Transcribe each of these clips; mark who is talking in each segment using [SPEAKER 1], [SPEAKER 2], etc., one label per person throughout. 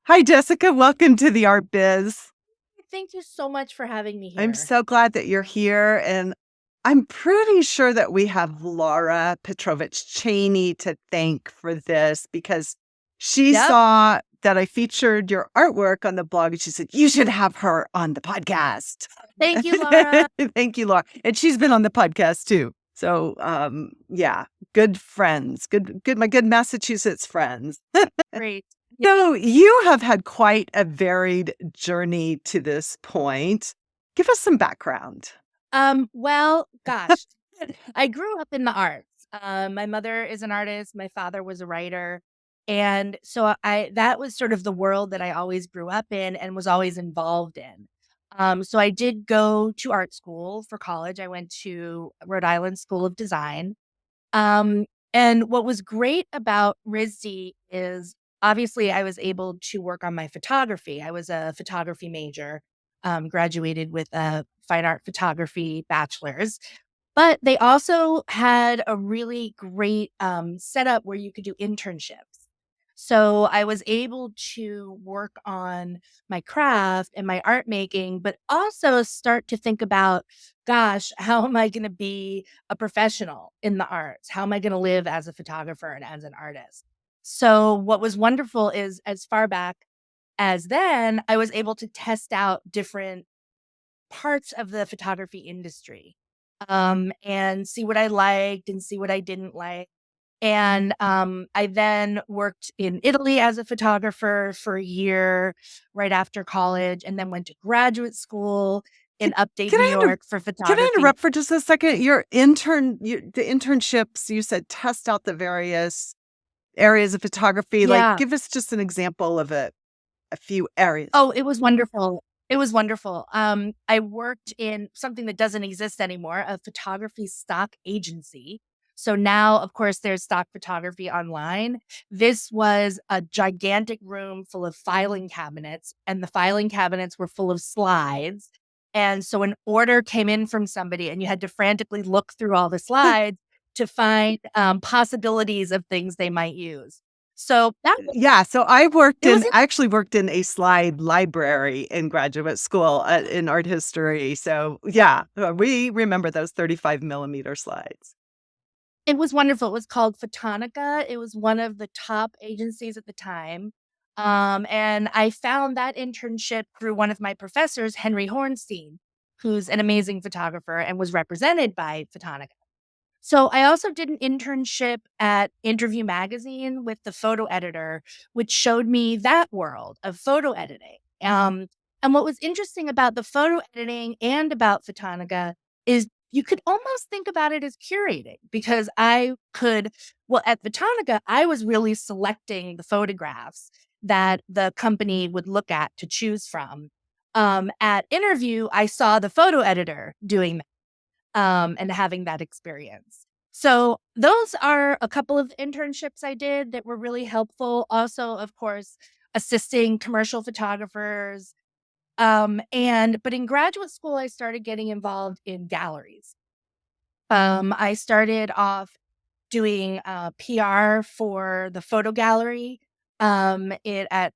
[SPEAKER 1] Hi, Jessica. Welcome to the Art Biz.
[SPEAKER 2] Thank you so much for having me
[SPEAKER 1] I'm
[SPEAKER 2] here.
[SPEAKER 1] so glad that you're here. And I'm pretty sure that we have Laura Petrovich Cheney to thank for this because she
[SPEAKER 2] Yep.
[SPEAKER 1] saw that I featured your artwork on the blog and she said, you should have her on the podcast.
[SPEAKER 2] Thank you, Laura.
[SPEAKER 1] Thank you, Laura. And she's been on the podcast too. So, yeah, good friends, my good Massachusetts friends.
[SPEAKER 2] Great. Yeah.
[SPEAKER 1] So you have had quite a varied journey to this point. Give us some background.
[SPEAKER 2] Well, gosh, I grew up in the arts. My mother is an artist, my father was a writer. And so I that was sort of the world that I always grew up in and was always involved in. So I did go to art school for college. I went to Rhode Island School of Design. Um, and what was great about RISD is obviously I was able to work on my photography. I was a photography major, graduated with a fine art photography bachelor's. But they also had a really great setup where you could do internships. So I was able to work on my craft and my art making, but also start to think about, gosh, how am I going to be a professional in the arts? How am I going to live as a photographer and as an artist? So what was wonderful is as far back as then, I was able to test out different parts of the photography industry, and see what I liked and see what I didn't like. And I then worked in Italy as a photographer for a year right after college, and then went to graduate school
[SPEAKER 1] Can,
[SPEAKER 2] in upstate
[SPEAKER 1] can
[SPEAKER 2] New
[SPEAKER 1] I
[SPEAKER 2] York for
[SPEAKER 1] can I
[SPEAKER 2] photography.
[SPEAKER 1] interrupt for just a second? The internships, you said test out the various areas of photography. Like,
[SPEAKER 2] Yeah.
[SPEAKER 1] give us just an example of a few areas.
[SPEAKER 2] Oh, it was wonderful. It was wonderful. I worked in something that doesn't exist anymore, a photography stock agency. So now, of course, there's stock photography online. This was a gigantic room full of filing cabinets, and the filing cabinets were full of slides. And so an order came in from somebody, and you had to frantically look through all the slides to find possibilities of things they might use. So
[SPEAKER 1] Yeah, so
[SPEAKER 2] it was
[SPEAKER 1] I actually worked in a slide library in graduate school in art history. So yeah, we remember those 35 millimeter slides.
[SPEAKER 2] It was wonderful. It was called Photonica. It was one of the top agencies at the time. And I found that internship through one of my professors, Henry Hornstein, who's an amazing photographer and was represented by Photonica. So I also did an internship at Interview Magazine with the photo editor, which showed me that world of photo editing. And what was interesting about the photo editing and about Photonica is you could almost think about it as curating because well, at Photonica, I was really selecting the photographs that the company would look at to choose from. At Interview, I saw the photo editor doing and having that experience. So those are a couple of internships I did that were really helpful. Also, of course, assisting commercial photographers. But in graduate school, I started getting involved in galleries. I started off doing PR for the photo gallery at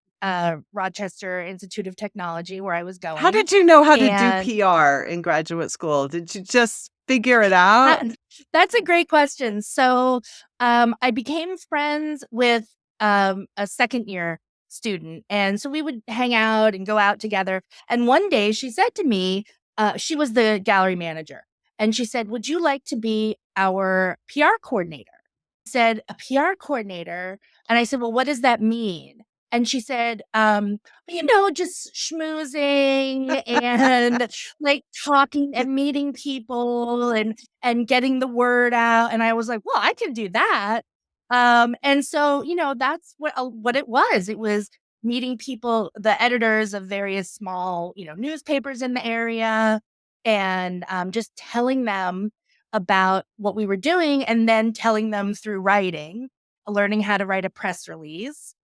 [SPEAKER 2] Rochester Institute of Technology, where I was
[SPEAKER 1] How
[SPEAKER 2] going.
[SPEAKER 1] did you know how to do
[SPEAKER 2] And
[SPEAKER 1] PR in graduate school? Did you just figure it out?
[SPEAKER 2] That that's a great question. So, I became friends with, a second year student, and so we would hang out and go out together, and one day she said to me, she was the gallery manager, and she said, "Would you like to be our PR coordinator?" Said, "A PR coordinator?" And I said, "Well, what does that mean?" And she said, just schmoozing and like talking and meeting people and getting the word out." And I was like, "Well, I can do that." And so, that's what it was. It was meeting people, the editors of various small, newspapers in the area, and just telling them about what we were doing and then telling them through writing, learning how to write a press release,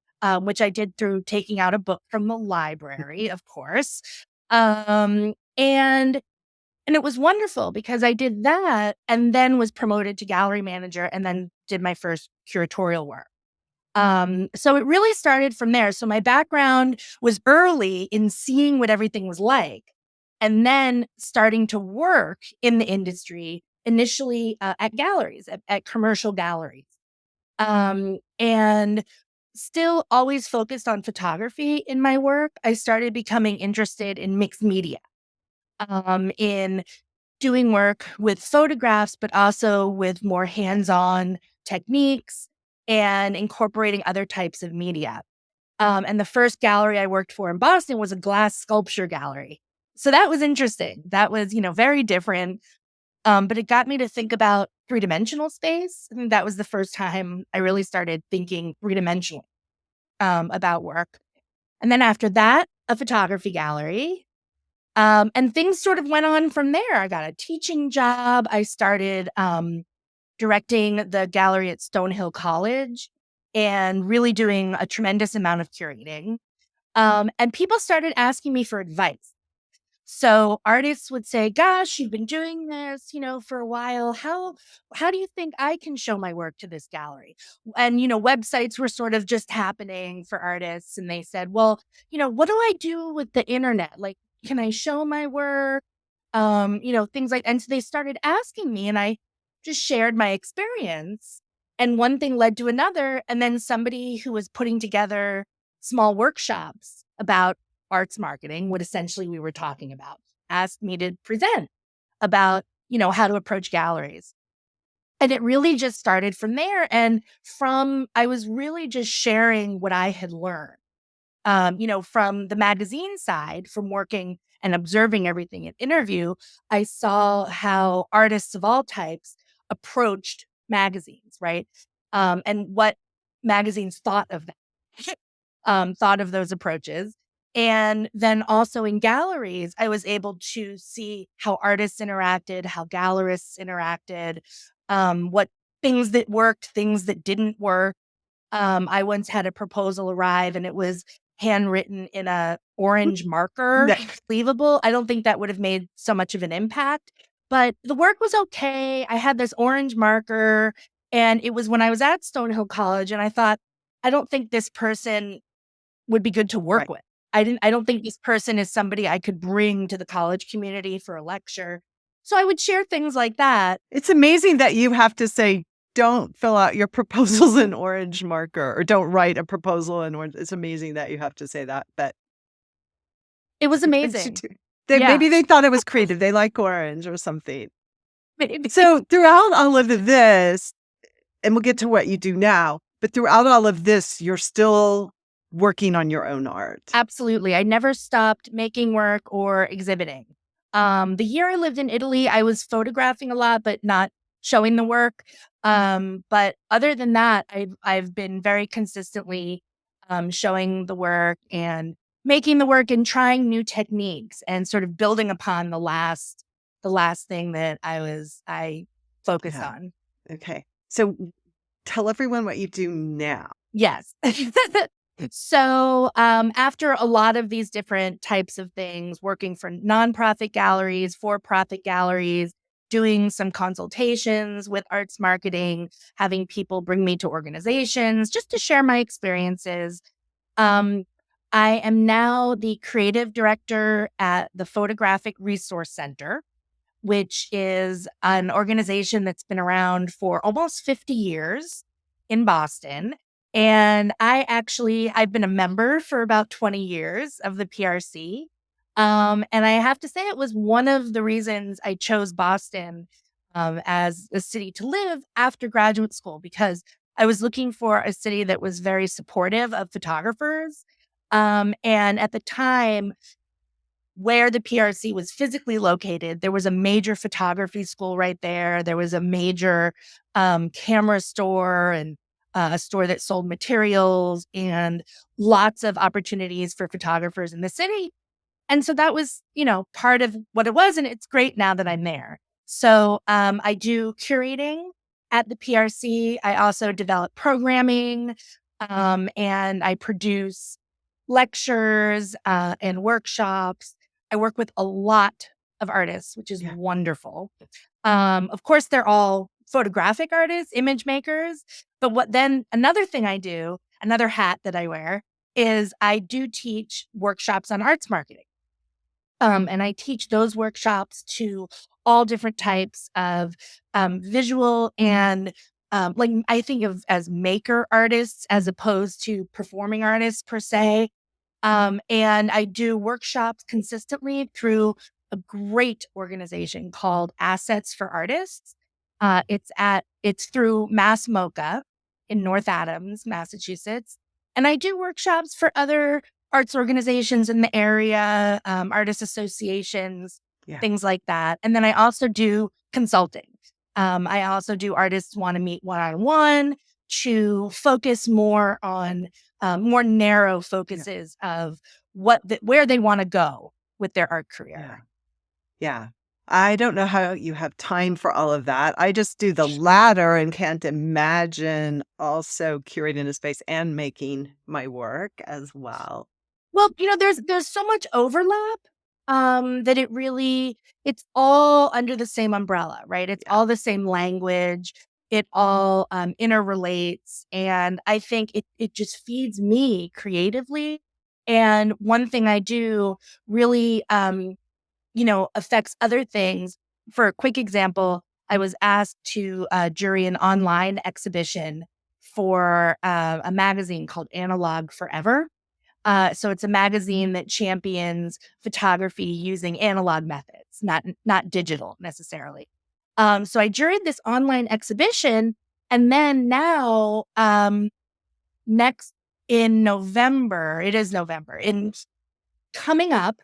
[SPEAKER 2] which I did through taking out a book from the library, of course. Um, and and it was wonderful because I did that and then was promoted to gallery manager and then did my first curatorial work. So it really started from there. So my background was early in seeing what everything was like, and then starting to work in the industry, initially at galleries, at commercial galleries. And still always focused on photography in my work. I started becoming interested in mixed media, in doing work with photographs, but also with more hands on techniques and incorporating other types of media. And the first gallery I worked for in Boston was a glass sculpture gallery. So that was interesting. That was, very different. But it got me to think about three-dimensional space. I think that was the first time I really started thinking three-dimensionally about work. And then after that, a photography gallery. And things sort of went on from there. I got a teaching job. I started directing the gallery at Stonehill College and really doing a tremendous amount of curating. And people started asking me for advice. So artists would say, "Gosh, you've been doing this, for a while. How do you think I can show my work to this gallery?" And websites were sort of just happening for artists, and they said, "Well, what do I do with the internet? Like, can I show my work?" Things like, and so they started asking me, and I just shared my experience. And one thing led to another, and then somebody who was putting together small workshops about arts marketing, what essentially we were talking about, asked me to present about, how to approach galleries. And it really just started from there. And I was really just sharing what I had learned, from the magazine side, from working and observing everything at Interview. I saw how artists of all types approached magazines, right? And what magazines thought of them, thought of those approaches. And then also in galleries, I was able to see how artists interacted, how gallerists interacted, what things that worked, things that didn't work. I once had a proposal arrive and it was handwritten in a orange marker,
[SPEAKER 1] No.
[SPEAKER 2] believable. I don't think that would have made so much of an impact, but the work was okay. I had this orange marker, and it was when I was at Stonehill College, and I thought, I don't think this person would be good to work
[SPEAKER 1] Right.
[SPEAKER 2] with. I don't think this person is somebody I could bring to the college community for a lecture. So I would share things like that.
[SPEAKER 1] It's amazing that you have to say, "Don't fill out your proposals in orange marker," or "Don't write a proposal in orange." It's amazing that you have to say that, but
[SPEAKER 2] It was
[SPEAKER 1] but you
[SPEAKER 2] amazing.
[SPEAKER 1] do.
[SPEAKER 2] Yeah.
[SPEAKER 1] Maybe they thought it was creative. They like orange or something.
[SPEAKER 2] Maybe.
[SPEAKER 1] So throughout all of this, and we'll get to what you do now, but throughout all of this, you're still working on your own art.
[SPEAKER 2] Absolutely. I never stopped making work or exhibiting. The year I lived in Italy, I was photographing a lot, but not showing the work. But other than that, I've been very consistently showing the work and making the work and trying new techniques and sort of building upon the last thing that I focused
[SPEAKER 1] Yeah.
[SPEAKER 2] on.
[SPEAKER 1] Okay. So tell everyone what you do now.
[SPEAKER 2] Yes. So, after a lot of these different types of things, working for nonprofit galleries, for-profit galleries, doing some consultations with arts marketing, having people bring me to organizations just to share my experiences. Um, I am now the creative director at the Photographic Resource Center, which is an organization that's been around for almost 50 years in Boston. And I've been a member for about 20 years of the PRC. And I have to say, it was one of the reasons I chose Boston as a city to live after graduate school, because I was looking for a city that was very supportive of photographers. And at the time, where the PRC was physically located, there was a major photography school right there. There was a major camera store and a store that sold materials, and lots of opportunities for photographers in the city. And so that was, part of what it was. And it's great now that I'm there. So I do curating at the PRC. I also develop programming, and I produce lectures and workshops. I work with a lot of artists, which is
[SPEAKER 1] Yeah.
[SPEAKER 2] wonderful. Of course, they're all photographic artists, image makers. But another thing I do another hat that I wear is I do teach workshops on arts marketing. And I teach those workshops to all different types of visual and like I think of as maker artists as opposed to performing artists per se. And I do workshops consistently through a great organization called Assets for Artists. It's through Mass MoCA in North Adams, Massachusetts. And I do workshops for other arts organizations in the area, artist associations,
[SPEAKER 1] Yeah.
[SPEAKER 2] things like that. And then I also do consulting. I also do artists want to meet one on one to focus more on more narrow
[SPEAKER 1] Yeah.
[SPEAKER 2] focuses of where they want to go with their art
[SPEAKER 1] Yeah.
[SPEAKER 2] career.
[SPEAKER 1] Yeah. I don't know how you have time for all of that. I just do the latter and can't imagine also curating a space and making my work as well.
[SPEAKER 2] Well, there's so much overlap that it's all under the same umbrella, right? It's
[SPEAKER 1] Yeah.
[SPEAKER 2] all the same language. It all interrelates, and I think it just feeds me creatively. And one thing I do really affects other things. For a quick example, I was asked to jury an online exhibition for a magazine called Analog Forever. So it's a magazine that champions photography using analog methods, not digital necessarily. So I juried this online exhibition, and then now next in November, it is November. In coming up,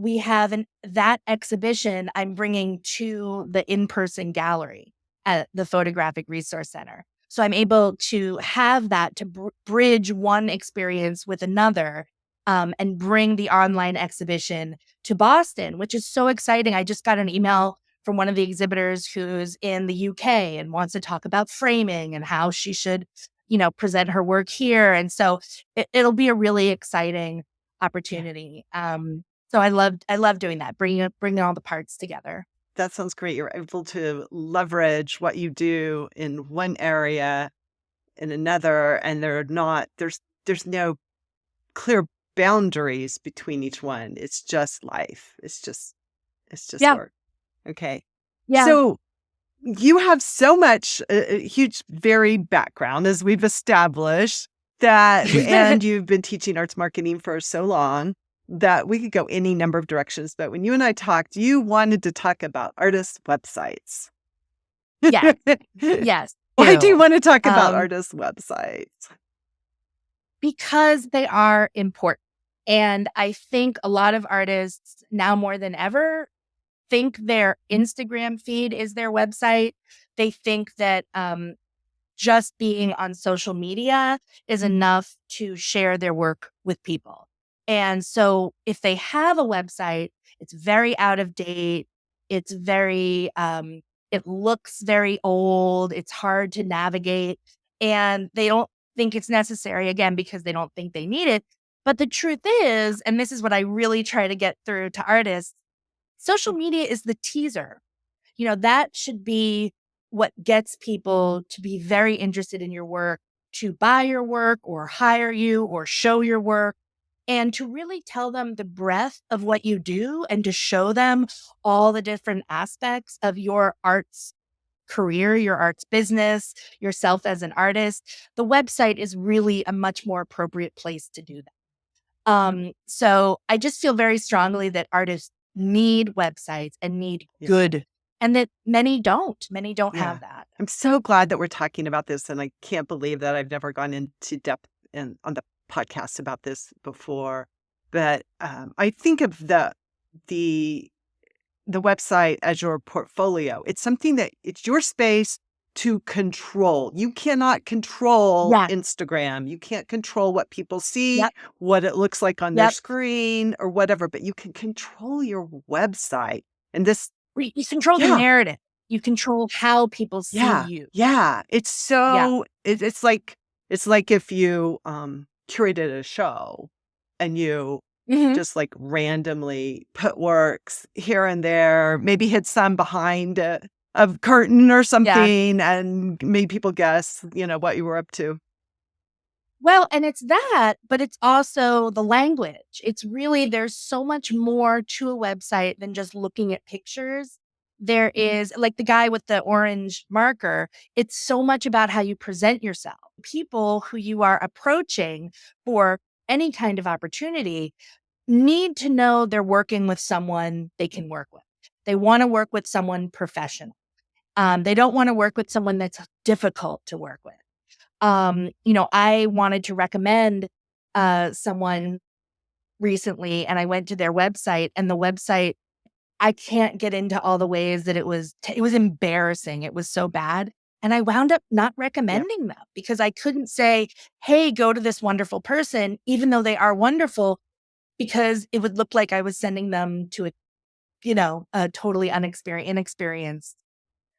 [SPEAKER 2] we have that exhibition I'm bringing to the in-person gallery at the Photographic Resource Center. So I'm able to have that to bridge one experience with another, and bring the online exhibition to Boston, which is so exciting. I just got an email from one of the exhibitors who's in the UK and wants to talk about framing and how she should, present her work here. And so it'll be a really exciting
[SPEAKER 1] Yeah.
[SPEAKER 2] opportunity. So I love doing that, bringing all the parts together.
[SPEAKER 1] That sounds great. You're able to leverage what you do in one area in another, and there's no clear boundaries between each one. It's just life. It's just
[SPEAKER 2] Yeah,
[SPEAKER 1] work. Okay.
[SPEAKER 2] yeah.
[SPEAKER 1] So you have so much, a huge, varied background, as we've established, and you've been teaching arts marketing for so long that we could go any number of directions. But when you and I talked, you wanted to talk about artists' websites.
[SPEAKER 2] Yes, yes,
[SPEAKER 1] Why do you
[SPEAKER 2] do.
[SPEAKER 1] want to talk about
[SPEAKER 2] Um,
[SPEAKER 1] artists' websites?
[SPEAKER 2] because they are important. And I think a lot of artists now more than ever think their Instagram feed is their website. They think that just being on social media is enough to share their work with people. And so if they have a website, it's very out of date. It's it looks very old. It's hard to navigate. And they don't think it's necessary, again, because they don't think they need it. But the truth is, and this is what I really try to get through to artists, social media is the teaser. That should be what gets people to be very interested in your work, to buy your work or hire you or show your work, and to really tell them the breadth of what you do and to show them all the different aspects of your arts career, your arts business, yourself as an artist. The website is really a much more appropriate place to do that. So I just feel very strongly that artists need websites and need
[SPEAKER 1] Yeah.
[SPEAKER 2] good, and that many don't. Many don't
[SPEAKER 1] Yeah.
[SPEAKER 2] have that.
[SPEAKER 1] I'm so glad that we're talking about this, and I can't believe that I've never gone into depth on the podcast about this before. But I think of the the website as your portfolio. It's something that it's your space to control. You cannot control
[SPEAKER 2] Yeah.
[SPEAKER 1] Instagram. You can't control what people see,
[SPEAKER 2] Yep.
[SPEAKER 1] what it looks like on their
[SPEAKER 2] Yep.
[SPEAKER 1] screen or whatever, but you can control your website. And this,
[SPEAKER 2] You control the
[SPEAKER 1] yeah,
[SPEAKER 2] narrative. You control how people see
[SPEAKER 1] yeah,
[SPEAKER 2] you.
[SPEAKER 1] yeah.
[SPEAKER 2] Yeah.
[SPEAKER 1] It's like if you curated a show and you
[SPEAKER 2] Mhm.
[SPEAKER 1] just like randomly put works here and there, maybe hid some behind a curtain or
[SPEAKER 2] Yeah.
[SPEAKER 1] something and made people guess, what you were up to.
[SPEAKER 2] Well, and it's that, but it's also the language. It's really, there's so much more to a website than just looking at pictures. There is, like the guy with the orange marker, it's so much about how you present yourself. People who you are approaching for any kind of opportunity need to know they're working with someone they can work with. They want to work with someone professional. They don't want to work with someone that's difficult to work with. I wanted to recommend someone recently, and I went to their website, and the website, I can't get into all the ways that it was embarrassing. It was so bad. And I wound up not
[SPEAKER 1] Yep.
[SPEAKER 2] recommending them because I couldn't say, hey, go to this wonderful person, even though they are wonderful, because it would look like I was sending them to a totally inexperienced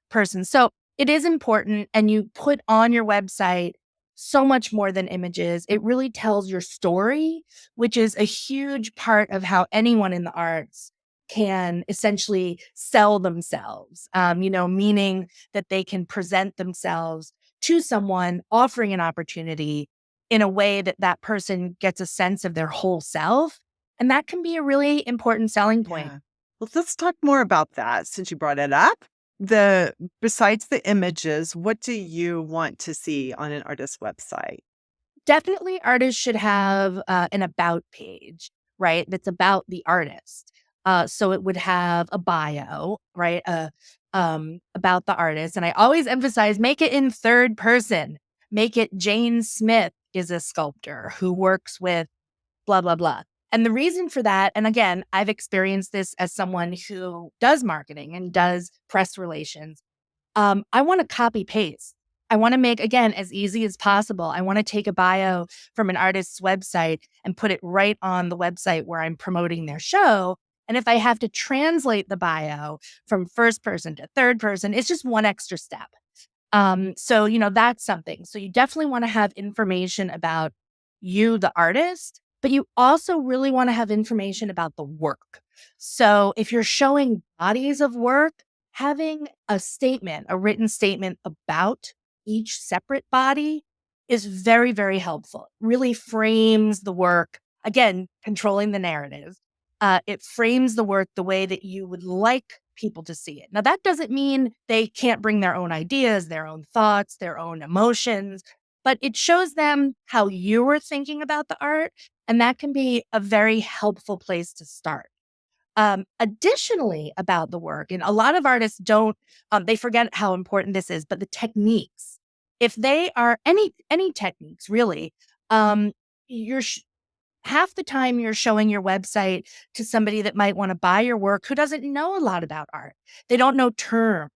[SPEAKER 2] person. So it is important, and you put on your website so much more than images. It really tells your story, which is a huge part of how anyone in the arts can essentially sell themselves, meaning that they can present themselves to someone offering an opportunity in a way that that person gets a sense of their whole self. And that can be a really important selling point.
[SPEAKER 1] Yeah. Well, let's talk more about that since you brought it up. The Besides the images, what do you want to see on an artist's website?
[SPEAKER 2] Definitely artists should have an about page, right? That's about the artist. So it would have a bio, right? About the artist. And I always emphasize, make it in third person. Make it Jane Smith is a sculptor who works with blah, blah, blah. And the reason for that, and again, I've experienced this as someone who does marketing and does press relations. I want to copy paste. I want to make, again, as easy as possible. I want to take a bio from an artist's website and put it right on the website where I'm promoting their show. And if I have to translate the bio from first person to third person, it's just one extra step. So that's something. So you definitely want to have information about you, the artist, but you also really want to have information about the work. So if you're showing bodies of work, having a written statement about each separate body is very, very helpful. It really frames the work. Again, controlling the narrative. It frames the work the way that you would like people to see it. Now, that doesn't mean they can't bring their own ideas, their own thoughts, their own emotions, but it shows them how you were thinking about the art. And that can be a very helpful place to start. Additionally, about the work, and a lot of artists don't, they forget how important this is, but the techniques, if they are any techniques really, you're half the time you're showing your website to somebody that might want to buy your work who doesn't know a lot about art. They don't know terms.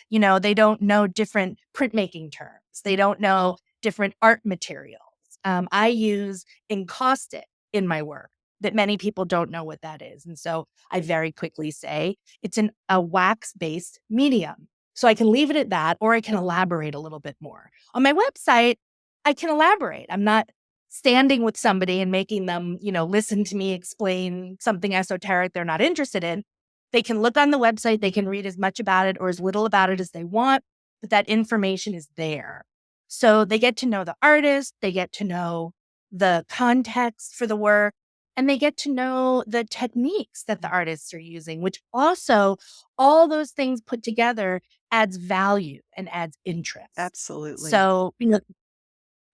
[SPEAKER 2] They don't know different printmaking terms. They don't know different art materials. I use encaustic in my work that many people don't know what that is. And so I very quickly say it's a wax based medium. So I can leave it at that, or I can elaborate a little bit more. On my website, I can elaborate. I'm not standing with somebody and making them, listen to me explain something esoteric they're not interested in. They can look on the website, they can read as much about it or as little about it as they want, but that information is there. So they get to know the artist, they get to know the context for the work, and they get to know the techniques that the artists are using, which also, all those things put together adds value and adds interest.
[SPEAKER 1] Absolutely.
[SPEAKER 2] So,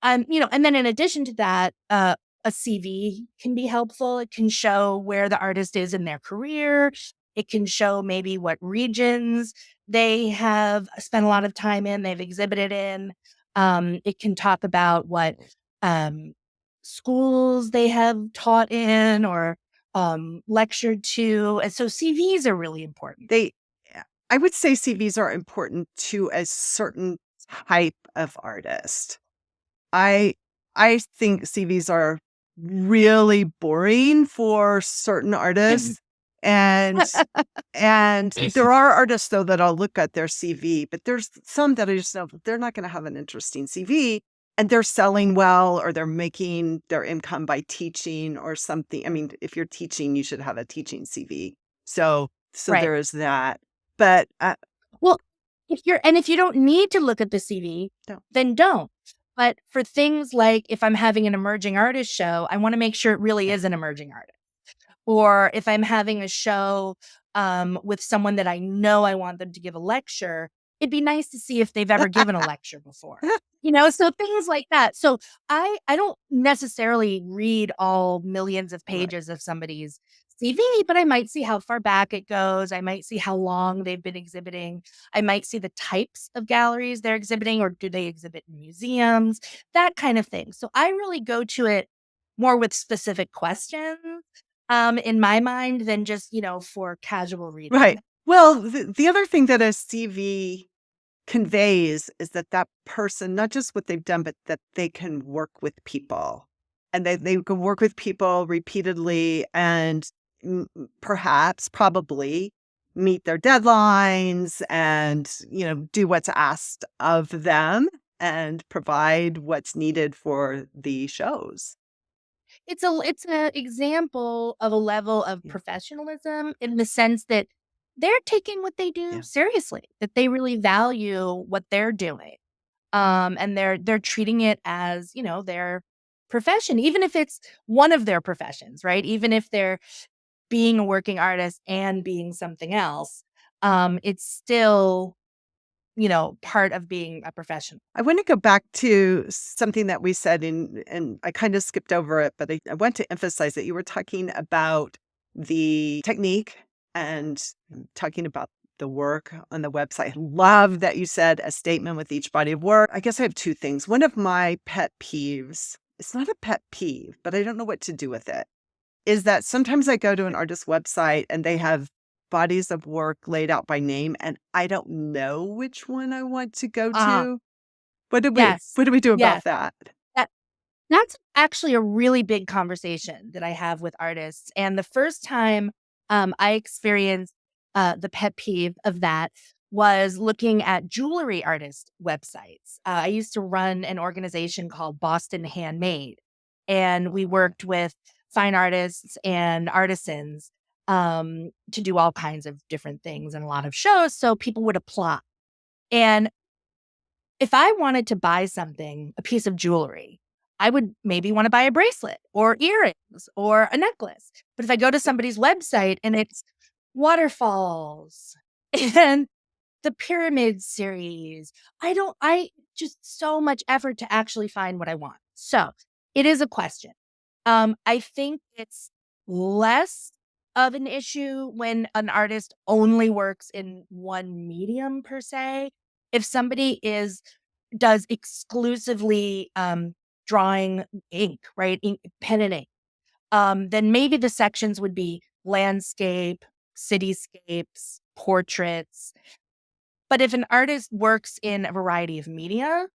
[SPEAKER 2] and then in addition to that, a CV can be helpful. It can show where the artist is in their career. It can show maybe what regions they have spent a lot of time in, they've exhibited in. It can talk about what um, schools they have taught in or lectured to. And so CVs are really important.
[SPEAKER 1] They Yeah, I would say CVs are important to a certain type of artist. I I think CVs are really boring for certain artists, and there are artists, though, that I'll look at their CV, but there's some that I just know they're not gonna have an interesting CV, and they're selling well, or they're making their income by teaching or something. I mean, if you're teaching, you should have a teaching CV. So
[SPEAKER 2] Right.
[SPEAKER 1] there is that. But,
[SPEAKER 2] Well, if you don't need to look at the CV,
[SPEAKER 1] no.
[SPEAKER 2] then don't. But for things like if I'm having an emerging artist show, I want to make sure it really is an emerging artist. Or if I'm having a show with someone that I know I want them to give a lecture, it'd be nice to see if they've ever given a lecture before. So things like that. So I don't necessarily read all millions of
[SPEAKER 1] Right.
[SPEAKER 2] pages of somebody's CV, but I might see how far back it goes. I might see how long they've been exhibiting. I might see the types of galleries they're exhibiting, or do they exhibit in museums, that kind of thing. So I really go to it more with specific questions in my mind than just, for casual reading.
[SPEAKER 1] Right. Well, the other thing that a CV conveys is that person, not just what they've done, but that they can work with people, and they can work with people repeatedly and perhaps, probably meet their deadlines and, do what's asked of them and provide what's needed for the shows.
[SPEAKER 2] It's a example of a level of
[SPEAKER 1] Yeah.
[SPEAKER 2] professionalism in the sense that they're taking what they do
[SPEAKER 1] Yeah.
[SPEAKER 2] seriously, that they really value what they're doing. And they're treating it as, their profession, even if it's one of their professions, right? Even if they're being a working artist and being something else, it's still, part of being a professional.
[SPEAKER 1] I want to go back to something that we said and I kind of skipped over it, but I want to emphasize that you were talking about the technique and talking about the work on the website. I love that you said a statement with each body of work. I guess I have two things. One of my pet peeves, it's not a pet peeve, but I don't know what to do with it, is that sometimes I go to an artist's website and they have bodies of work laid out by name, and I don't know which one I want to go
[SPEAKER 2] Ah,
[SPEAKER 1] to. What do we do
[SPEAKER 2] yes.
[SPEAKER 1] about that?
[SPEAKER 2] That that's actually a really big conversation that I have with artists, and the first time, I experienced, the pet peeve of that was looking at jewelry artist websites. I used to run an organization called Boston Handmade, and we worked with fine artists and artisans, to do all kinds of different things and a lot of shows, so people would apply, and if I wanted to buy something, a piece of jewelry, I would maybe wanna buy a bracelet or earrings or a necklace. But if I go to somebody's website and it's waterfalls and the pyramid series, I just so much effort to actually find what I want. So, it is a question. I think it's less of an issue when an artist only works in one medium per se. If somebody does exclusively, drawing ink, right? Ink pen and ink, then maybe the sections would be landscape, cityscapes, portraits. But if an artist works in a variety of media,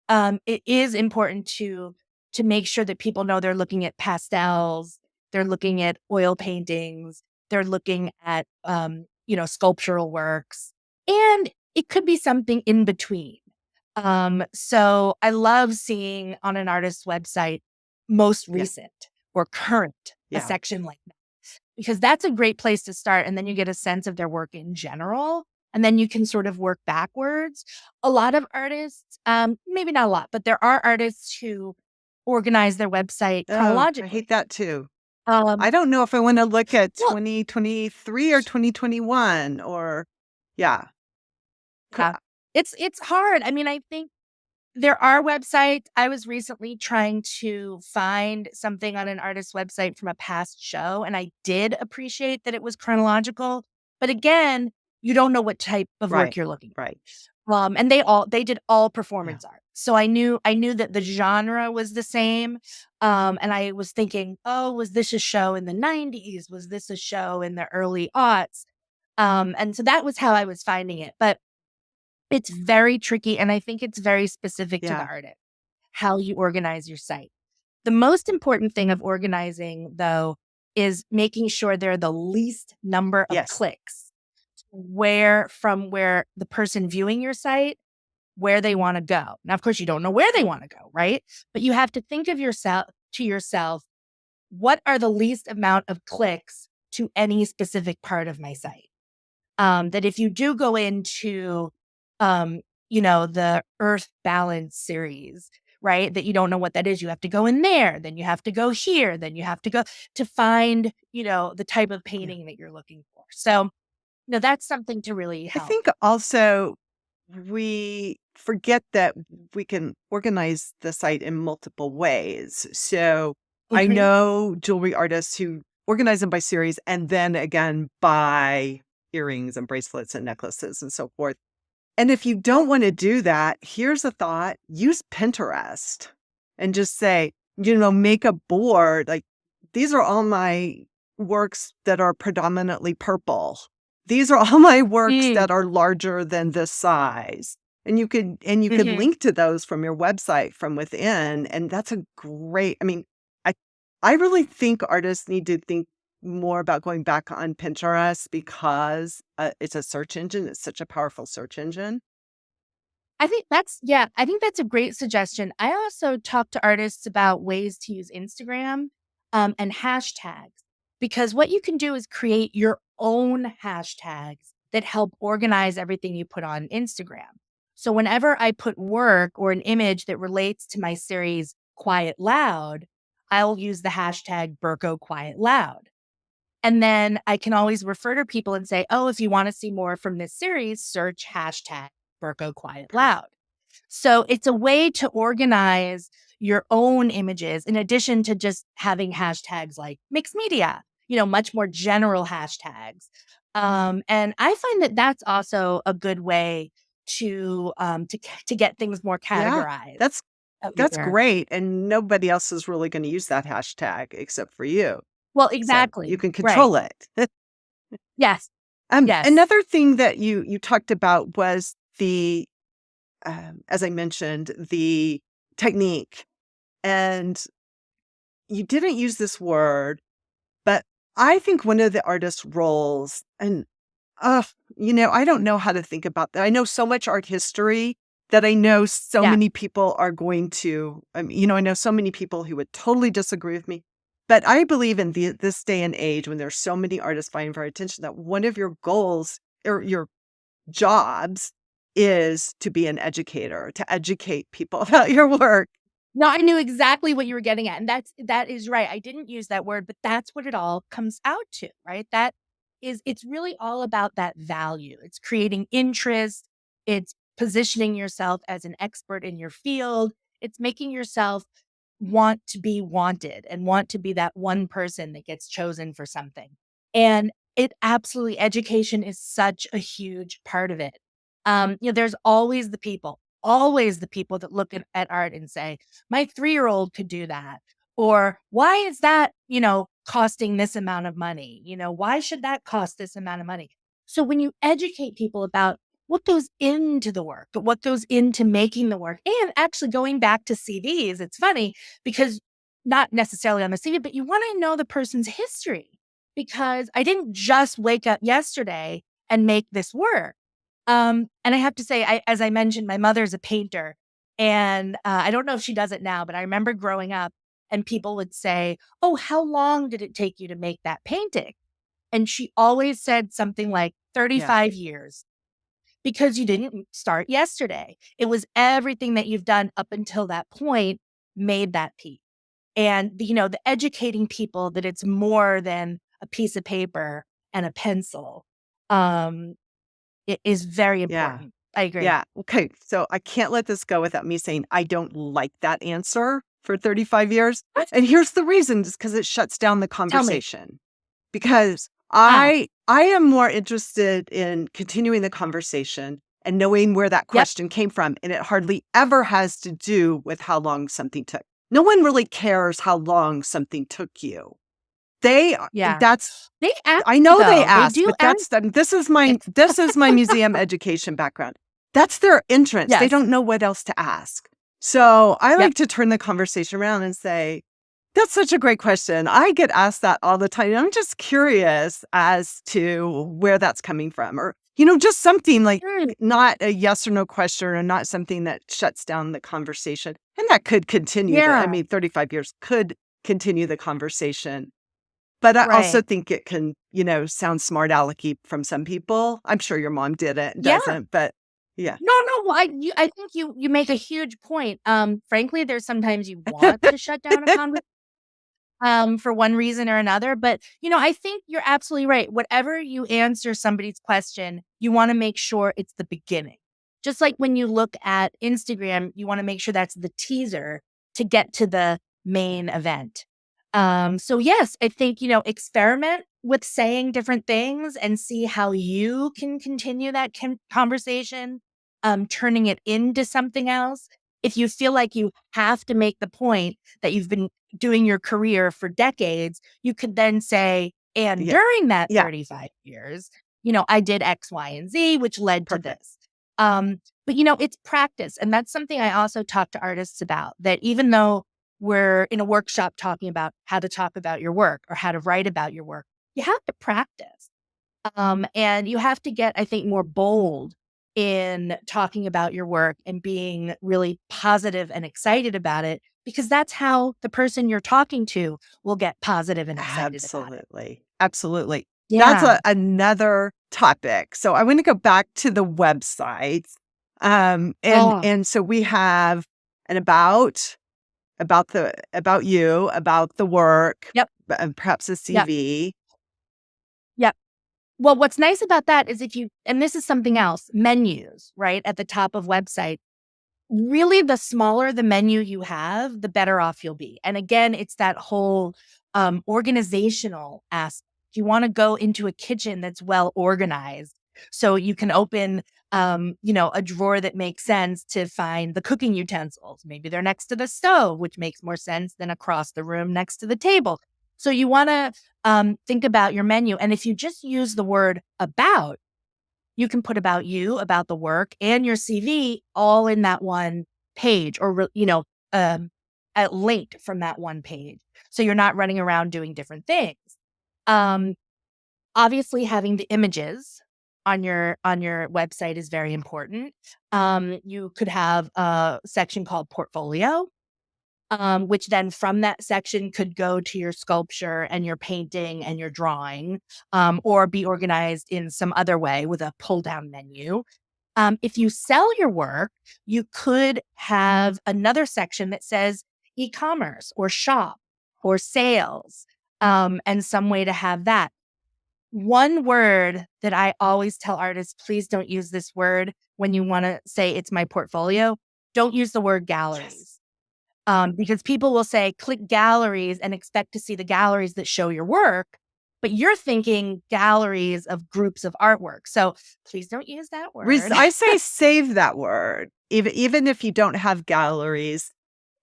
[SPEAKER 2] it is important to make sure that people know they're looking at pastels, they're looking at oil paintings, they're looking at, sculptural works, and it could be something in between. So I love seeing on an artist's website most
[SPEAKER 1] Yeah,
[SPEAKER 2] recent or current, a
[SPEAKER 1] yeah,
[SPEAKER 2] section like that, because that's a great place to start. And then you get a sense of their work in general. And then you can sort of work backwards. A lot of artists, maybe not a lot, but there are artists who organize their website
[SPEAKER 1] oh, I hate
[SPEAKER 2] chronologically.
[SPEAKER 1] that too. I
[SPEAKER 2] Um,
[SPEAKER 1] don't know if I wanna look at
[SPEAKER 2] well,
[SPEAKER 1] 2023 or 2021 or yeah. Could
[SPEAKER 2] yeah, it's hard. I mean, I think there are websites. I was recently trying to find something on an artist's website from a past show, and I did appreciate that it was chronological. But again, you don't know what type of work
[SPEAKER 1] right,
[SPEAKER 2] you're looking
[SPEAKER 1] right.
[SPEAKER 2] for. And they did all
[SPEAKER 1] Yeah,
[SPEAKER 2] performance art. So I knew that the genre was the same. And I was thinking, oh, was this a show in the 90s? Was this a show in the early aughts? And so that was how I was finding it. But it's very tricky, and I think it's very specific to the
[SPEAKER 1] yeah,
[SPEAKER 2] artist, how you organize your site. The most important thing of organizing, though, is making sure there are the least number of
[SPEAKER 1] yes.
[SPEAKER 2] clicks where the person viewing your site, where they wanna go. Now, of course, you don't know where they wanna go, right? But you have to think of yourself, "What are the least amount of clicks to any specific part of my site?" That if you do go into, the Earth Balance series, right? That you don't know what that is. You have to go in there, then you have to go here, then you have to go to find, the type of
[SPEAKER 1] Yeah.
[SPEAKER 2] painting that you're looking for. So, that's something to really
[SPEAKER 1] I
[SPEAKER 2] help.
[SPEAKER 1] think also we forget that we can organize the site in multiple ways. So I
[SPEAKER 2] Mhm.
[SPEAKER 1] know jewelry artists who organize them by series and then again by earrings and bracelets and necklaces and so forth. And if you don't want to do that, here's a thought: use Pinterest and just say, make a board. Like, these are all my works that are predominantly purple. These are all my works
[SPEAKER 2] Mm,
[SPEAKER 1] that are larger than this size. And you could
[SPEAKER 2] mhm.
[SPEAKER 1] link to those from your website from within. And that's a great, I mean, I I really think artists need to think more about going back on Pinterest because it's a search engine. It's such a powerful search engine.
[SPEAKER 2] I think that's a great suggestion. I also talk to artists about ways to use Instagram, and hashtags, because what you can do is create your own hashtags that help organize everything you put on Instagram. So whenever I put work or an image that relates to my series Quiet Loud, I'll use the hashtag Burko Quiet Loud. And then I can always refer to people and say, oh, if you want to see more from this series, search hashtag Burko Quiet
[SPEAKER 1] Perfect.
[SPEAKER 2] Loud. So it's a way to organize your own images in addition to just having hashtags like mixed media, much more general hashtags. And I find that that's also a good way to get things more
[SPEAKER 1] Yeah,
[SPEAKER 2] categorized
[SPEAKER 1] that's
[SPEAKER 2] out
[SPEAKER 1] that's
[SPEAKER 2] there.
[SPEAKER 1] great, and nobody else is really gonna use that hashtag except for you,
[SPEAKER 2] Well,
[SPEAKER 1] so you
[SPEAKER 2] exactly.
[SPEAKER 1] can
[SPEAKER 2] Right.
[SPEAKER 1] control it.
[SPEAKER 2] Yes. Yes.
[SPEAKER 1] Another thing that you talked about was as I mentioned, the technique, and you didn't use this word, but I think one of the artist's roles, and ugh, I don't know how to think about that. I know so much art history that I know so
[SPEAKER 2] Yeah.
[SPEAKER 1] many people are going to, I know so many people who would totally disagree with me. But I believe in this day and age when there's so many artists vying for our attention that one of your goals or your jobs is to be an educator, to educate people about your work.
[SPEAKER 2] No, I knew exactly what you were getting at, and that is right. I didn't use that word, but that's what it all comes out to, right? It's really all about that value. It's creating interest, it's positioning yourself as an expert in your field, it's making yourself want to be wanted and want to be that one person that gets chosen for something. And it absolutely education is such a huge part of it. There's always the people that look at art and say, my 3-year-old could do that. Or why is that, costing this amount of money? Why should that cost this amount of money? So when you educate people about what goes into the work, what goes into making the work, and actually going back to CVs, it's funny because not necessarily on the CV, but you want to know the person's history because I didn't just wake up yesterday and make this work. And I have to say, as I mentioned, my mother's a painter, and I don't know if she does it now, but I remember growing up, and people would say, "Oh, how long did it take you to make that painting?" And she always said something like
[SPEAKER 1] Yeah.
[SPEAKER 2] 35 years because you didn't start yesterday. It was everything that you've done up until that point made that piece. And the educating people that it's more than a piece of paper and a pencil. Um, it is very
[SPEAKER 1] Yeah.
[SPEAKER 2] important. I agree.
[SPEAKER 1] Yeah. Okay. So I can't let this go without me saying I don't like that answer for 35 years.
[SPEAKER 2] What?
[SPEAKER 1] And here's the reason, just because it shuts down the
[SPEAKER 2] Tell me.
[SPEAKER 1] conversation. Because
[SPEAKER 2] Ah,
[SPEAKER 1] I am more interested in continuing the conversation and knowing where that
[SPEAKER 2] yep.
[SPEAKER 1] question came from. And it hardly ever has to do with how long something took. No one really cares how long something took you.
[SPEAKER 2] Yeah.
[SPEAKER 1] That's
[SPEAKER 2] They ask,
[SPEAKER 1] I know they
[SPEAKER 2] though. They
[SPEAKER 1] ask,
[SPEAKER 2] do
[SPEAKER 1] but
[SPEAKER 2] ask.
[SPEAKER 1] this is my
[SPEAKER 2] It's
[SPEAKER 1] this is my museum education background. That's their entrance. They
[SPEAKER 2] yes.
[SPEAKER 1] don't know what else to ask. So I
[SPEAKER 2] Yep.
[SPEAKER 1] like to turn the conversation around and say, that's such a great question. I get asked that all the time. I'm just curious as to where that's coming from, or, just something like
[SPEAKER 2] Mm,
[SPEAKER 1] not a yes or no question or not something that shuts down the conversation. And that could continue I
[SPEAKER 2] yeah.
[SPEAKER 1] mean, 35 years could continue the conversation, but I also
[SPEAKER 2] Right.
[SPEAKER 1] think it can, sound smart alecky from some people. I'm sure your mom did it,
[SPEAKER 2] Yeah.
[SPEAKER 1] doesn't, but
[SPEAKER 2] No, no, well, I think you make a huge point. Frankly, there's sometimes you want to shut down a conversation for one reason or another. But, I think you're absolutely right. Whatever you answer somebody's question, you want to make sure it's the beginning. Just like when you look at Instagram, you want to make sure that's the teaser to get to the main event. So yes, I think, experiment with saying different things and see how you can continue that conversation, turning it into something else. If you feel like you have to make the point that you've been doing your career for decades, you could then say, and
[SPEAKER 1] Yeah.
[SPEAKER 2] during that
[SPEAKER 1] Yeah.
[SPEAKER 2] 35 years, I did X, Y, and Z, which led to
[SPEAKER 1] Perfect.
[SPEAKER 2] this. But it's practice. And that's something I also talk to artists about, that even though we're in a workshop talking about how to talk about your work or how to write about your work, you have to practice. And you have to get, I think, more bold in talking about your work and being really positive and excited about it, because that's how the person you're talking to will get positive and excited about it.
[SPEAKER 1] Absolutely. Absolutely. That's
[SPEAKER 2] Yeah.
[SPEAKER 1] another topic. So I want to go back to the website. And
[SPEAKER 2] Oh,
[SPEAKER 1] and so we have an about you, about the work,
[SPEAKER 2] yep.
[SPEAKER 1] and perhaps a
[SPEAKER 2] Yep.
[SPEAKER 1] CV.
[SPEAKER 2] Yep. Well, what's nice about that is and this is something else, menus, right? At the top of website. Really, the smaller the menu you have, the better off you'll be. And again, it's that whole organizational aspect. You want to go into a kitchen that's well organized, so you can open, a drawer that makes sense to find the cooking utensils. Maybe they're next to the stove, which makes more sense than across the room next to the table. So you want to think about your menu. And if you just use the word about, you can put about you, about the work, and your CV all in that one page, or, linked from that one page. So you're not running around doing different things. Um, Obviously, having the images on your website is very important. You could have a section called portfolio, which then from that section could go to your sculpture and your painting and your drawing, or be organized in some other way with a pull down menu. If you sell your work, you could have another section that says e-commerce or shop or sales, and some way to have that. One word that I always tell artists, please don't use this word when you want to say it's my portfolio. Don't use the word
[SPEAKER 1] Yes.
[SPEAKER 2] galleries, because people will say, click galleries and expect to see the galleries that show your work, but you're thinking galleries of groups of artwork. So please don't use that word.
[SPEAKER 1] I say save that word, even if you don't have galleries,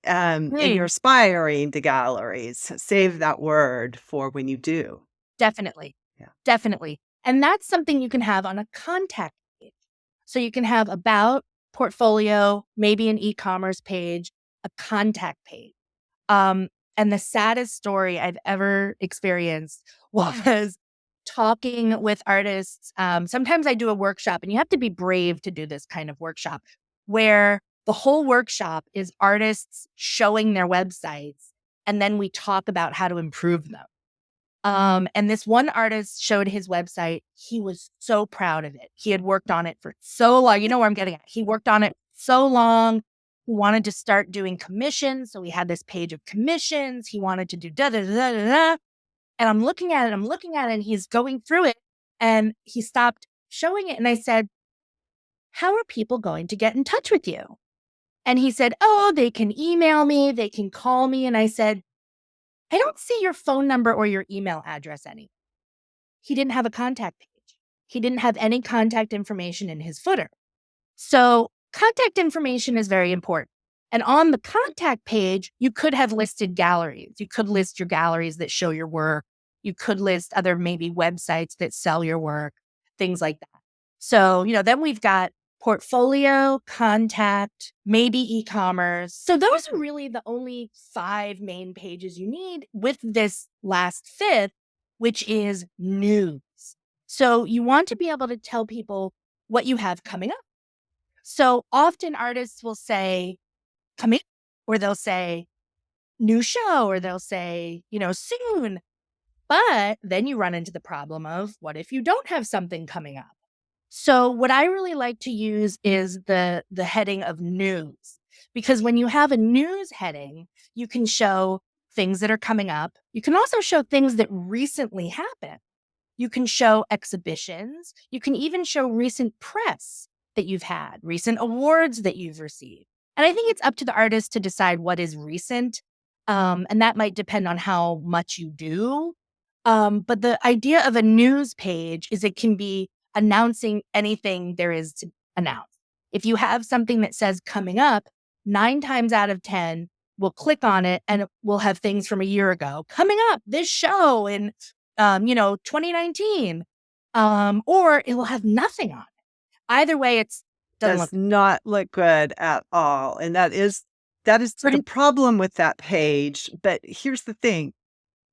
[SPEAKER 1] and you're
[SPEAKER 2] Hmm,
[SPEAKER 1] aspiring to galleries, save that word for when you do.
[SPEAKER 2] definitely.
[SPEAKER 1] Yeah.
[SPEAKER 2] Definitely. And that's something you can have on a contact page. So you can have about, portfolio, maybe an e-commerce page, a contact page. Um, and the saddest story I've ever experienced was talking with artists. Sometimes I do a workshop, and you have to be brave to do this kind of workshop, where the whole workshop is artists showing their websites, and then we talk about how to improve them. And this one artist showed his website. He was so proud of it. He had worked on it for so long. You know where I'm getting at. He worked on it so long. He wanted to start doing commissions. So he had this page of commissions. He wanted to do da da da da da. Da. And I'm looking at it, and he's going through it. And he stopped showing it. And I said, how are people going to get in touch with you? And he said, oh, they can email me, they can call me. And I said, I don't see your phone number or your email address anymore. He didn't have a contact page. He didn't have any contact information in his footer. So contact information is very important. And on the contact page, you could have listed galleries. You could list your galleries that show your work. You could list other maybe websites that sell your work, things like that. So, then we've got portfolio, contact, maybe e-commerce. So those are really the only 5 main pages you need, with this last fifth, which is news. So you want to be able to tell people what you have coming up. So often artists will say, come in, or they'll say, new show, or they'll say, soon. But then you run into the problem of, what if you don't have something coming up? So what I really like to use is the heading of news, because when you have a news heading, you can show things that are coming up. You can also show things that recently happened. You can show exhibitions. You can even show recent press that you've had, recent awards that you've received. And I think it's up to the artist to decide what is recent. And that might depend on how much you do. But the idea of a news page is it can be announcing anything there is to announce. If you have something that says coming up, 9 times out of 10, we'll click on it and it will have things from a year ago coming up, this show in 2019, or it will have nothing on it. Either way, it's doesn't
[SPEAKER 1] Does
[SPEAKER 2] look
[SPEAKER 1] not look good at all, and that is the
[SPEAKER 2] pretty.
[SPEAKER 1] problem with that page. But here's the thing,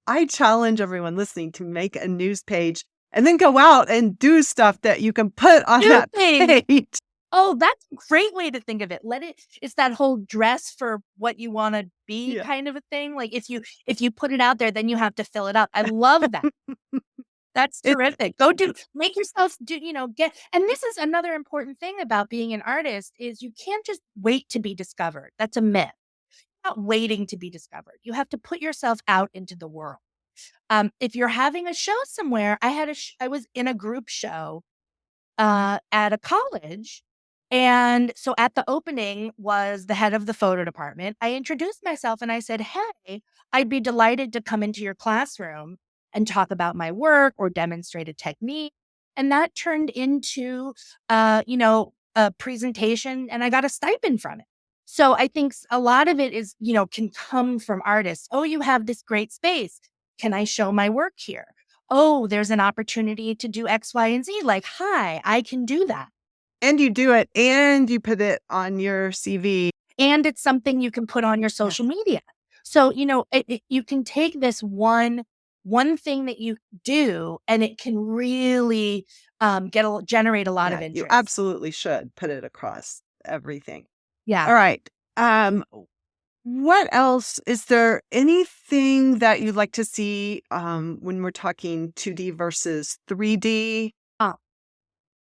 [SPEAKER 1] I challenge everyone listening to make a news page and then go out and do stuff that you can put on
[SPEAKER 2] Do
[SPEAKER 1] that
[SPEAKER 2] things.
[SPEAKER 1] page.
[SPEAKER 2] Oh, that's a great way to think of it. It's that whole dress for what you want to be
[SPEAKER 1] Yeah.
[SPEAKER 2] kind of a thing. Like if you put it out there, then you have to fill it up. I love that. That's
[SPEAKER 1] It
[SPEAKER 2] terrific. Make yourself and this is another important thing about being an artist is you can't just wait to be discovered. That's a myth. You're not waiting to be discovered. You have to put yourself out into the world. If you're having a show somewhere, I was in a group show at a college. And so at the opening was the head of the photo department. I introduced myself and I said, "Hey, I'd be delighted to come into your classroom and talk about my work or demonstrate a technique." And that turned into, a presentation, and I got a stipend from it. So I think a lot of it is, can come from artists. Oh, you have this great space. Can I show my work here? Oh, there's an opportunity to do X, Y, and Z. Like, hi, I can do that.
[SPEAKER 1] and you do it, and you put it on your CV.
[SPEAKER 2] And it's something you can put on your
[SPEAKER 1] Yeah.
[SPEAKER 2] social media. So, you can take this one thing that you do, and it can really generate a lot of
[SPEAKER 1] Yeah, you
[SPEAKER 2] interest.
[SPEAKER 1] absolutely should put it across everything.
[SPEAKER 2] Yeah.
[SPEAKER 1] All right. What else? Is there anything that you'd like to see when we're talking 2D versus 3D?
[SPEAKER 2] Uh,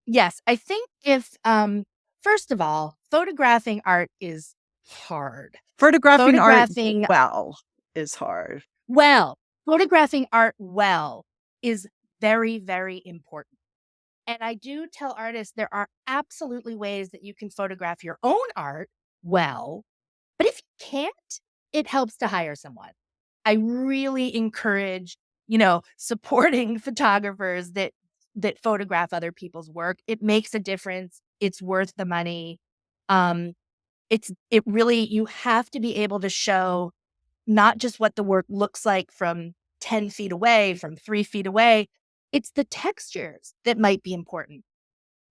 [SPEAKER 2] yes. I think if first of all, photographing art is hard.
[SPEAKER 1] Photographing art
[SPEAKER 2] Photographing
[SPEAKER 1] well is hard.
[SPEAKER 2] well, photographing art well is very, very important. And I do tell artists there are absolutely ways that you can photograph your own art well, but if you can't, it helps to hire someone. I really encourage, supporting photographers that photograph other people's work. It makes a difference. It's worth the money. Um, it really you have to be able to show not just what the work looks like from 10 feet away, from 3 feet away. It's the textures that might be important,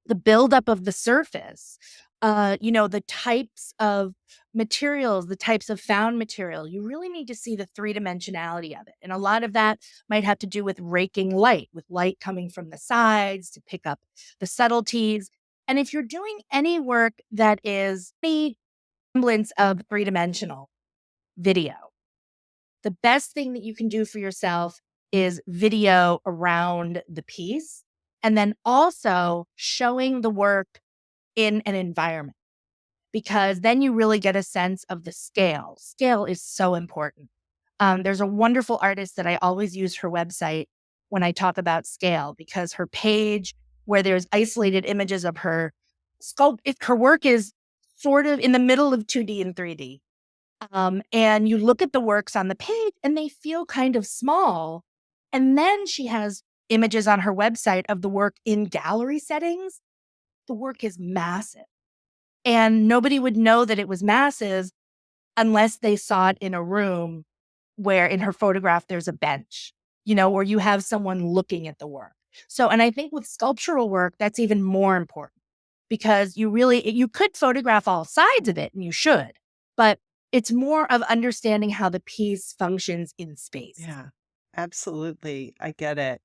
[SPEAKER 2] the buildup of the surface, the types of materials, the types of found material. You really need to see the three-dimensionality of it. And a lot of that might have to do with raking light, with light coming from the sides to pick up the subtleties. And if you're doing any work that is any semblance of three-dimensional video, the best thing that you can do for yourself is video around the piece and then also showing the work in an environment, because then you really get a sense of the scale. Scale is so important. There's a wonderful artist that I always use her website when I talk about scale, because her page where there's isolated images of her if her work is sort of in the middle of 2D and 3D. And you look at the works on the page and they feel kind of small. And then she has images on her website of the work in gallery settings. The work is massive. And nobody would know that it was massive unless they saw it in a room where in her photograph there's a bench, or you have someone looking at the work. So, and I think with sculptural work, that's even more important, because you could photograph all sides of it, and you should, but it's more of understanding how the piece functions in space.
[SPEAKER 1] Yeah, absolutely. I get it.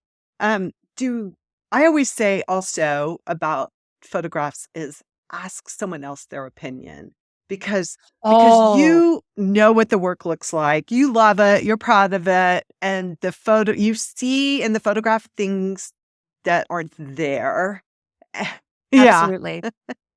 [SPEAKER 1] Do I always say also about photographs is ask someone else their opinion, because
[SPEAKER 2] Oh,
[SPEAKER 1] you know what the work looks like. You love it, you're proud of it, and the photo you see in the photograph things that aren't there. Yeah.
[SPEAKER 2] Absolutely.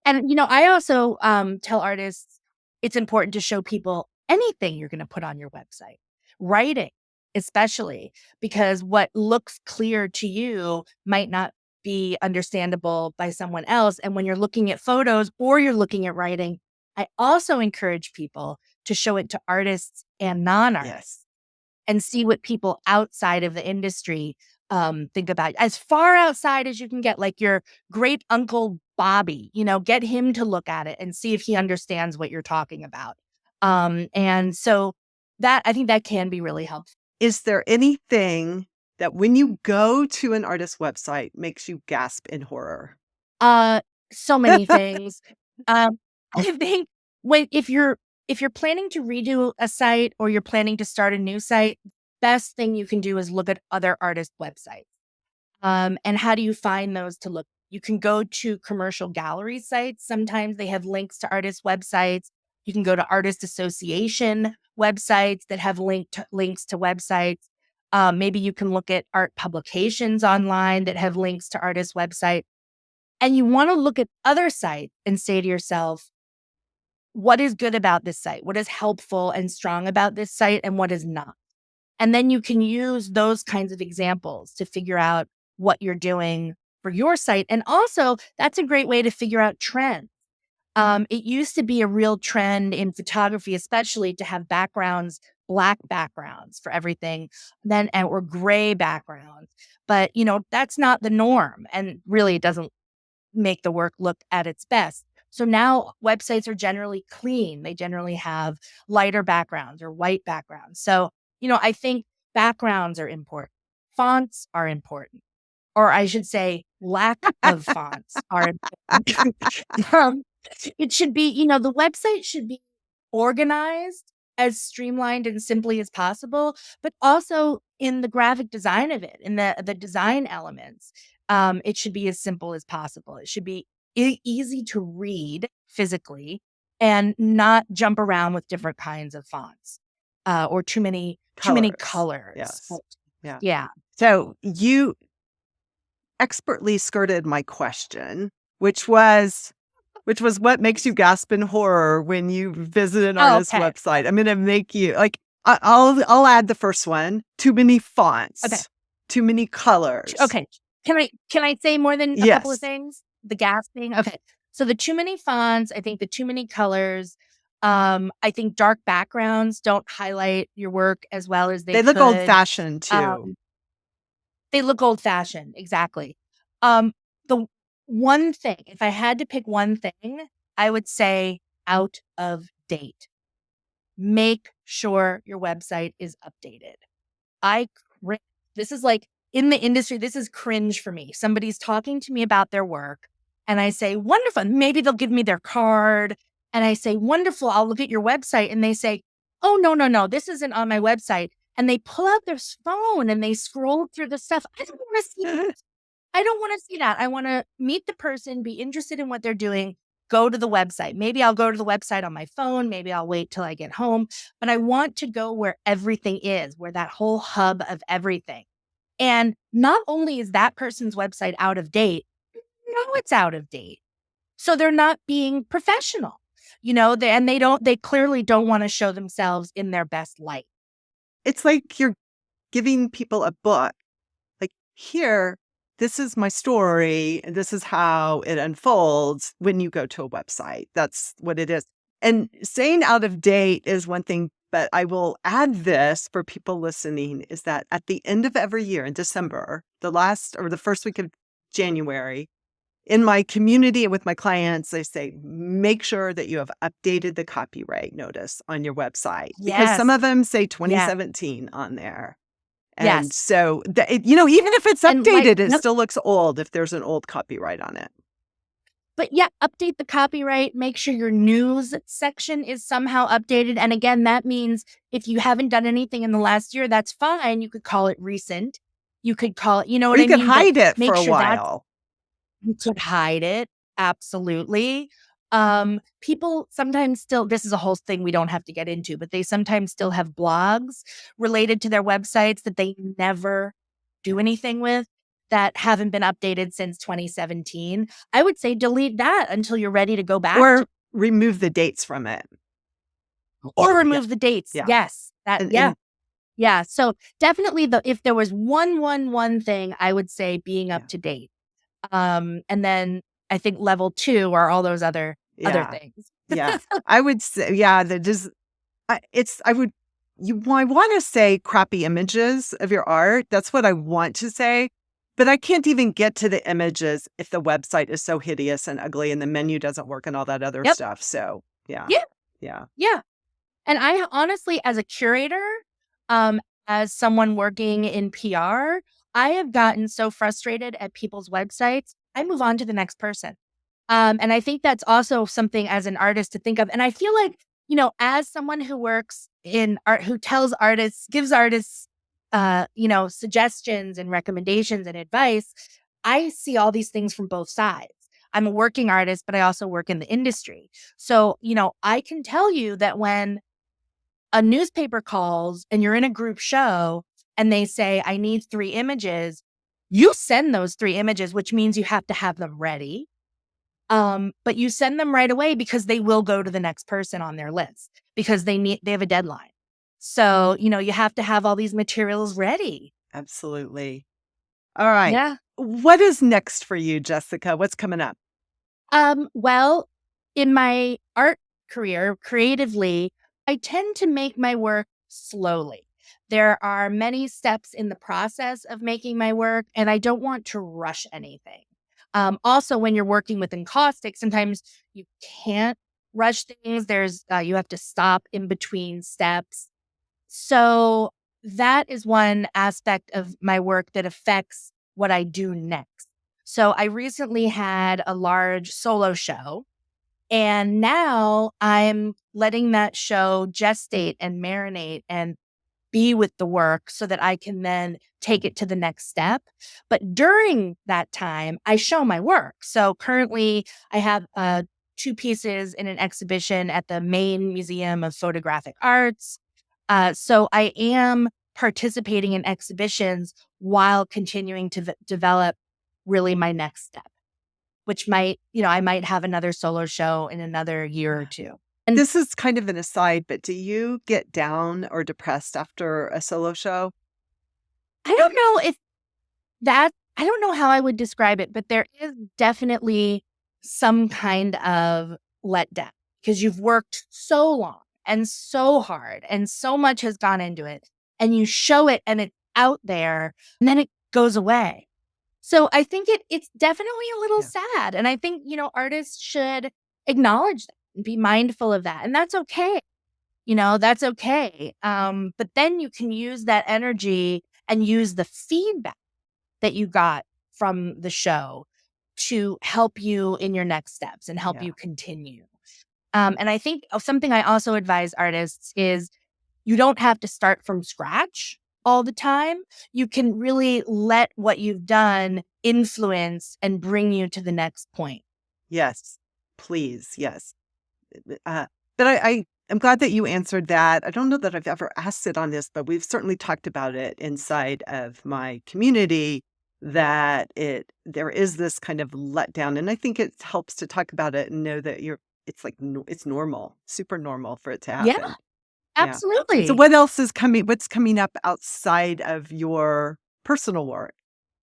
[SPEAKER 2] And, I also tell artists it's important to show people anything you're going to put on your website, writing, especially because what looks clear to you might not be understandable by someone else. And when you're looking at photos or you're looking at writing, I also encourage people to show it to artists and non
[SPEAKER 1] Yes.
[SPEAKER 2] artists and see what people outside of the industry think about. As far outside as you can get, like your great uncle Bobby, get him to look at it and see if he understands what you're talking about. And so that I think that can be really helpful.
[SPEAKER 1] Is there anything that when you go to an artist's website makes you gasp in horror?
[SPEAKER 2] Uh, so many things. I think if you're planning to redo a site or you're planning to start a new site, best thing you can do is look at other artist websites. And how do you find those to look? You can go to commercial gallery sites. Sometimes they have links to artist websites. You can go to artist association websites that have links to websites. Maybe you can look at art publications online that have links to artist websites. And you want to look at other sites and say to yourself, what is good about this site? What is helpful and strong about this site and what is not? And then you can use those kinds of examples to figure out what you're doing for your site. And also, that's a great way to figure out trends. It used to be a real trend in photography, especially to have black backgrounds for everything, or gray backgrounds. But that's not the norm, and really, it doesn't make the work look at its best. So now websites are generally clean. They generally have lighter backgrounds or white backgrounds. So, I think backgrounds are important. Fonts are important. Or I should say, lack of fonts are important. um, it should be, the website should be organized as streamlined and simply as possible, but also in the graphic design of it, in the design elements, it should be as simple as possible. It should be easy to read physically and not jump around with different kinds of fonts or too many
[SPEAKER 1] Colors.
[SPEAKER 2] colors.
[SPEAKER 1] Yes. Yeah.
[SPEAKER 2] Yeah.
[SPEAKER 1] So you expertly skirted my question, which was what makes you gasp in horror when you visit an
[SPEAKER 2] Oh,
[SPEAKER 1] artist's
[SPEAKER 2] okay.
[SPEAKER 1] website? I'm gonna make you like I'll add the first one. Too many
[SPEAKER 2] Okay.
[SPEAKER 1] fonts, too many colors.
[SPEAKER 2] Okay. Can I say more than a couple of
[SPEAKER 1] Yes.
[SPEAKER 2] things? The gasping? Okay. So the too many fonts, I think the too many colors, I think dark backgrounds don't highlight your work as well as they
[SPEAKER 1] They look old
[SPEAKER 2] could.
[SPEAKER 1] fashioned too.
[SPEAKER 2] Um, they look old fashioned, exactly. The one thing, if I had to pick one thing, I would say out of date. Make sure your website is updated. I cringe. This is like in the industry, this is cringe for me. Somebody's talking to me about their work and I say, wonderful. Maybe they'll give me their card. And I say, wonderful. I'll look at your website. And they say, oh, no, no, no. This isn't on my website. And they pull out their phone and they scroll through the stuff. I don't want to see that. I don't want to see that. I want to meet the person, be interested in what they're doing, go to the website. Maybe I'll go to the website on my phone. Maybe I'll wait till I get home. But I want to go where everything is, where that whole hub of everything. And not only is that person's website out of date, no, it's out of date. So they're not being professional, they clearly don't want to show themselves in their best light.
[SPEAKER 1] It's like you're giving people a book. Like, here, this is my story, and this is how it unfolds when you go to a website. That's what it is. And saying out of date is one thing, but I will add this for people listening is that at the end of every year in December, the last or the first week of January, in my community and with my clients, I say, make sure that you have updated the copyright notice on your website because some
[SPEAKER 2] Yes.
[SPEAKER 1] of them say
[SPEAKER 2] Yes.
[SPEAKER 1] 2017 on there. And
[SPEAKER 2] Yes.
[SPEAKER 1] so, even if it's
[SPEAKER 2] And
[SPEAKER 1] updated, it
[SPEAKER 2] yep.
[SPEAKER 1] still looks old if there's an old copyright on it.
[SPEAKER 2] But yeah, update the copyright, make sure your news section is somehow updated. And again, that means if you haven't done anything in the last year, that's fine. You could call it recent. You could call it, you know
[SPEAKER 1] Or
[SPEAKER 2] what
[SPEAKER 1] you
[SPEAKER 2] I
[SPEAKER 1] could
[SPEAKER 2] mean? But
[SPEAKER 1] hide it for
[SPEAKER 2] make
[SPEAKER 1] a
[SPEAKER 2] sure that's,
[SPEAKER 1] while.
[SPEAKER 2] you could hide it. Absolutely. People sometimes still, this is a whole thing we don't have to get into, but they sometimes still have blogs related to their websites that they never do anything with. that haven't been updated since 2017, I would say delete that until you're ready to go back
[SPEAKER 1] Or
[SPEAKER 2] to
[SPEAKER 1] remove the dates from it.
[SPEAKER 2] or
[SPEAKER 1] Yeah.
[SPEAKER 2] remove the dates.
[SPEAKER 1] Yeah.
[SPEAKER 2] Yes. That yeah.
[SPEAKER 1] And
[SPEAKER 2] Yeah. So definitely if there was one thing, I would say being up
[SPEAKER 1] yeah.
[SPEAKER 2] to date. And then I think level 2 are all those other
[SPEAKER 1] Yeah.
[SPEAKER 2] things.
[SPEAKER 1] Yeah. I would say, yeah, that just, I would, I want to say crappy images of your art. That's what I want to say. But I can't even get to the images if the website is so hideous and ugly and the menu doesn't work and all that other
[SPEAKER 2] Yep.
[SPEAKER 1] stuff. So, yeah.
[SPEAKER 2] Yeah.
[SPEAKER 1] Yeah.
[SPEAKER 2] Yeah. And I honestly, as a curator, um, as someone working in PR, I have gotten so frustrated at people's websites, I move on to the next person. And I think that's also something as an artist to think of. And I feel like, as someone who works in art, who tells artists, gives artists, suggestions and recommendations and advice, I see all these things from both sides. I'm a working artist, but I also work in the industry. So, I can tell you that when a newspaper calls and you're in a group show and they say, I need 3 images, you send those 3 images, which means you have to have them ready. But you send them right away because they will go to the next person on their list because they have a deadline. So, you have to have all these materials ready.
[SPEAKER 1] Absolutely. All right.
[SPEAKER 2] Yeah.
[SPEAKER 1] What is next for you, Jessica? What's coming up?
[SPEAKER 2] Well, in my art career, creatively, I tend to make my work slowly. There are many steps in the process of making my work, and I don't want to rush anything. Also, when you're working with encaustic, sometimes you can't rush things. You have to stop in between steps. So that is one aspect of my work that affects what I do next. So I recently had a large solo show, and now I'm letting that show gestate and marinate and be with the work so that I can then take it to the next step. But during that time, I show my work. So currently, I have 2 pieces in an exhibition at the Maine Museum of Photographic Arts. So I am participating in exhibitions while continuing to develop really my next step, which I might have another solo show in another year or
[SPEAKER 1] Yeah.
[SPEAKER 2] 2. And
[SPEAKER 1] This is kind of an aside, but do you get down or depressed after a solo show?
[SPEAKER 2] I don't know if I don't know how I would describe it, but there is definitely some kind of letdown because you've worked so long and so hard and so much has gone into it, and you show it and it's out there and then it goes away. So I think it's definitely a little
[SPEAKER 1] Yeah.
[SPEAKER 2] sad, and I think, artists should acknowledge that and be mindful of that, and that's okay. That's okay. But then you can use that energy and use the feedback that you got from the show to help you in your next steps and help
[SPEAKER 1] Yeah.
[SPEAKER 2] you continue. And I think something I also advise artists is you don't have to start from scratch all the time. You can really let what you've done influence and bring you to the next point.
[SPEAKER 1] Yes. Please. Yes. Uh, but I'm glad that you answered that. I don't know that I've ever asked it on this, but we've certainly talked about it inside of my community that there is this kind of letdown. And I think it helps to talk about it and know that it's like, it's normal, super normal for it to
[SPEAKER 2] Yeah,
[SPEAKER 1] happen. Yeah. So
[SPEAKER 2] absolutely.
[SPEAKER 1] what else is coming? What's coming up outside of your personal work?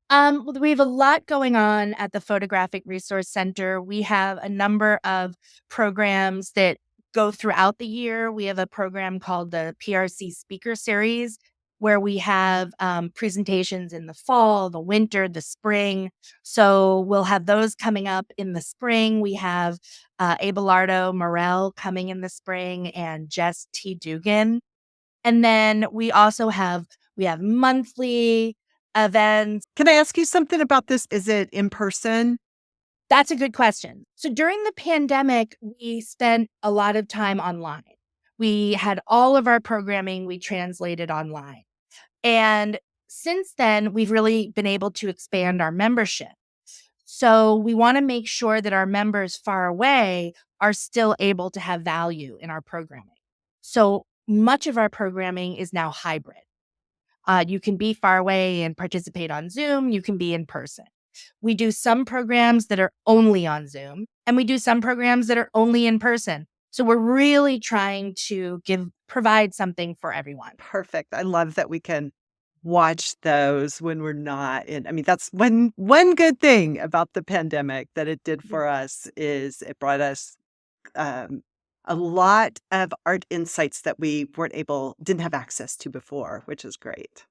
[SPEAKER 2] Well, we have a lot going on at the Photographic Resource Center. We have a number of programs that go throughout the year. We have a program called the PRC Speaker Series, where we have presentations in the fall, the winter, the spring. So we'll have those coming up in the spring. We have Abelardo Morel coming in the spring and Jess T. Dugan. And then we have monthly events.
[SPEAKER 1] Can I ask you something about this? Is it in person?
[SPEAKER 2] That's a good question. So during the pandemic, we spent a lot of time online. We had all of our programming we translated online. And since then, we've really been able to expand our membership. So we want to make sure that our members far away are still able to have value in our programming. So much of our programming is now hybrid. You can be far away and participate on Zoom. You can be in person. We do some programs that are only on Zoom, and we do some programs that are only in person. So we're really trying to provide something for everyone.
[SPEAKER 1] Perfect. I love that we can watch those when we're not in. I mean, that's one good thing about the pandemic that it did for us is it brought us um, a lot of art insights that we didn't have access to before, which is great.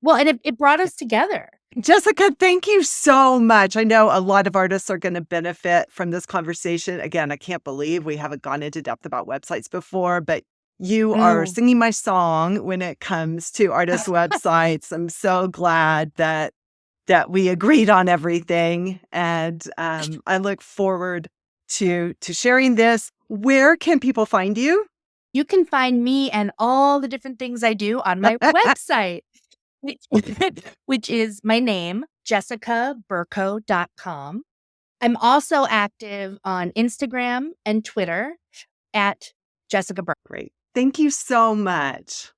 [SPEAKER 2] Well, and it brought us together.
[SPEAKER 1] Jessica, thank you so much. I know a lot of artists are going to benefit from this conversation. Again, I can't believe we haven't gone into depth about websites before, but you are
[SPEAKER 2] Mm.
[SPEAKER 1] singing my song when it comes to artist websites. I'm so glad that we agreed on everything, and I look forward to sharing this. Where can people find you?
[SPEAKER 2] You can find me and all the different things I do on my website, which which is my name, jessicaburko.com. I'm also active on Instagram and Twitter at Jessica Burko.
[SPEAKER 1] Great. Thank you so much.